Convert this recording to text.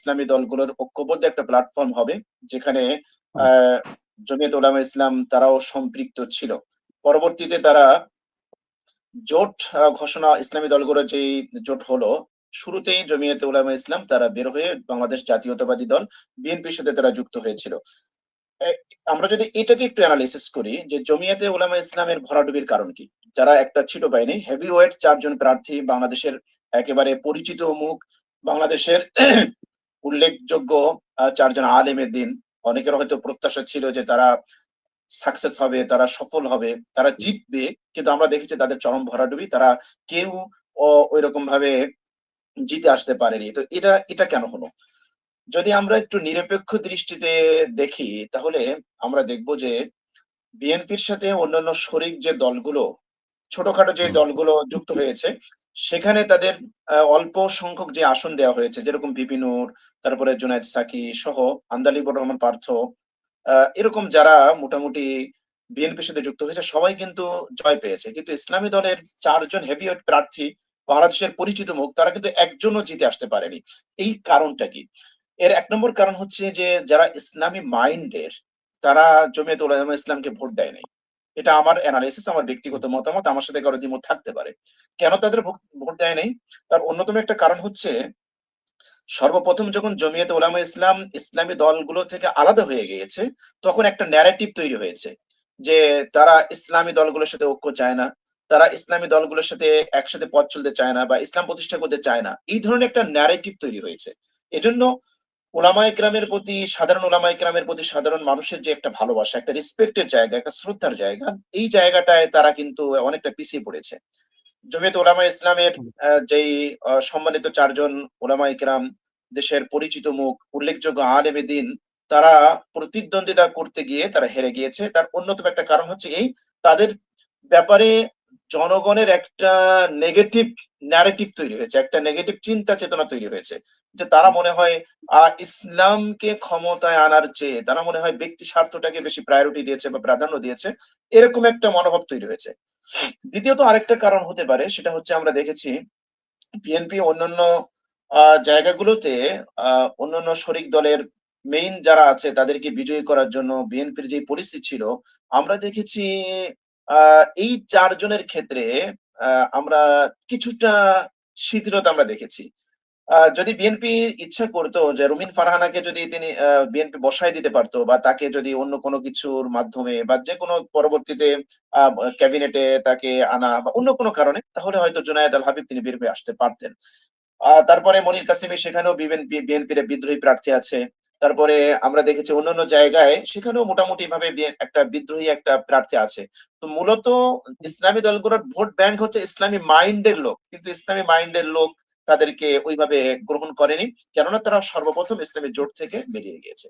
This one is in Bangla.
ইসলামী দলগুলোর ঐক্যবদ্ধ একটা প্ল্যাটফর্ম হবে, যেখানে হুম, জমিয়ত উলামা ইসলাম তারাও সম্পৃক্ত ছিল। পরবর্তীতে তারা জোট ঘোষণা, ইসলামী দলগুলোর যে জোট হলো, শুরুতেই জমিয়তে উলামা ইসলাম তারা বের হয়ে বাংলাদেশ জাতীয়তাবাদী দল বিএনপির সাথে তারা যুক্ত হয়েছিল। এ- আমরা যদি এটাকে একটু অ্যানালাইসিস করি যে জমিয়তে উলামা ইসলামের ভরাডুবির কারণ কি। যারা একটা ছোট বাহিনী, হেভি ওয়েট 4 জন প্রার্থী, বাংলাদেশের একেবারে পরিচিত মুখ, বাংলাদেশের উল্লেখযোগ্য 4 জন আলেমের দিন। অনেকের হয়তো প্রত্যাশা ছিল যে তারা সাকসেস হবে, তারা সফল হবে, তারা জিতবে, কিন্তু আমরা দেখেছি তাদের চরম ভরাডুবি। তারা কেউ ওইরকম ভাবে জিতে আসতে পারেনি। তো এটা এটা কেন হলো? যদি আমরা একটু নিরপেক্ষ দৃষ্টিতে দেখি, তাহলে আমরা দেখব যে বিএনপির সাথে অন্যান্য শরিক যে দলগুলো, ছোটখাটো যে হুম, দলগুলো যুক্ত হয়েছে, সেখানে তাদের অল্প সংখ্যক যে আসন দেওয়া হয়েছে, যেরকম ভিপি নূর, তারপরে জুনায়েদ সাকি সহ আন্দালিবুর রহমান পার্থ, এরকম যারা মোটামুটি বিএনপির সাথে যুক্ত হয়েছে, সবাই কিন্তু জয় পেয়েছে। কিন্তু ইসলামী দলের 4 জন হেভিওয়েট প্রার্থী, বাংলাদেশের পরিচিত মুখ, তারা কিন্তু একজনও জিতে আসতে পারেনি। এই কারণটা কি? এর 1 নম্বর কারণ হচ্ছে যে যারা ইসলামী মাইন্ডের, তারা জমিয়ত উলামা ইসলামকে ভোট দেয় নাই। এটা আমার অ্যানালাইসিস, আমার ব্যক্তিগত মতামত, আমার সাথে কারো দ্বিমত থাকতে পারে। কেন তাদের ভোট দেয় নাই? তার অন্যতম একটা কারণ হচ্ছে, সর্বপ্রথম যখন জমিয়তে উলামা ইসলাম ইসলামী দলগুলো থেকে আলাদা হয়ে গিয়েছে, তখন একটা ন্যারেটিভ তৈরি হয়েছে যে তারা ইসলামী দলগুলোর সাথে ঐক্য চায় না, তারা ইসলামী দলগুলোর সাথে একসাথে পথ চলতে চায় না, বা ইসলাম প্রতিষ্ঠা করতে চায় না। এই ধরনের একটা ন্যারেটিভ তৈরি হয়েছে। এজন্য ওলামা ইকরামের প্রতি, সাধারণ ওলামা ইকরামের প্রতি সাধারণ মানুষের যে একটা ভালোবাসা, একটা রেসপেক্টের জায়গা, একটা শ্রদ্ধার জায়গা, এই জায়গাটায় তারা কিন্তু অনেকটা পিছিয়ে পড়েছে। জমিয়ত উলামা ইসলামের হুম, যেই সম্মানিত 4 জন ওলামা ইকরাম, দেশের পরিচিত মুখ, উল্লেখযোগ্য আলেমে দিন, তারা প্রতিদ্বন্দ্বিতা করতে গিয়ে তারা হেরে গিয়েছে। তার অন্যতম একটা কারণ হচ্ছে এই, তাদের ব্যাপারে জনগণের একটা নেগেটিভ ন্যারেটিভ তৈরি হয়েছে, একটা নেগেটিভ চিন্তা চেতনা তৈরি হয়েছে, যে তারা মনে হয় ইসলামকে ক্ষমতায় আনার চেয়ে তারা মনে হয় ব্যক্তি স্বার্থটাকে বেশি প্রায়োরিটি দিয়েছে বা প্রাধান্য দিয়েছে। এরকম একটা মনোভাব তৈরি হয়েছে। দ্বিতীয়ত আরেকটা কারণ হতে পারে, সেটা হচ্ছে আমরা দেখেছি বিএনপি অন্যান্য জায়গাগুলোতে অন্যান্য শরিক দলের মেইন যারা আছে তাদেরকে বিজয়ী করার জন্য বিএনপির যে পলিসি ছিল, আমরা দেখেছি এই 4 জনের ক্ষেত্রে আমরা কিছুটা শিথিলতা আমরা দেখেছি। যদি বিএনপি ইচ্ছা করতো যে রুমিন ফারহানাকে যদি তিনি বিএনপি বসায় দিতে পারতো, বা তাকে যদি অন্য কোনো কিছুর মাধ্যমে বা যে কোনো পরবর্তীতে ক্যাবিনেটে তাকে আনা বা অন্য কোনো কারণে, তাহলে হয়তো জুনায়েদ আল হাবিব তিনি বের হয়ে আসতে পারতেন। তারপরে মনির কাসেমি, সেখানেও বিএনপির বিদ্রোহী প্রার্থী আছে। তারপরে আমরা দেখেছি অন্যান্য জায়গায় সেখানেও মোটামুটি ভাবে একটা বিদ্রোহী একটা প্রার্থী আছে। তো মূলত ইসলামী দলগুলোর ভোট ব্যাংক হচ্ছে ইসলামী মাইন্ডের লোক, কিন্তু ইসলামী মাইন্ডের লোক তাদেরকে ওইভাবে গ্রহণ করেনি, কেননা তারা সর্বপ্রথম ইসলামী জোট থেকে বেরিয়ে গিয়েছে।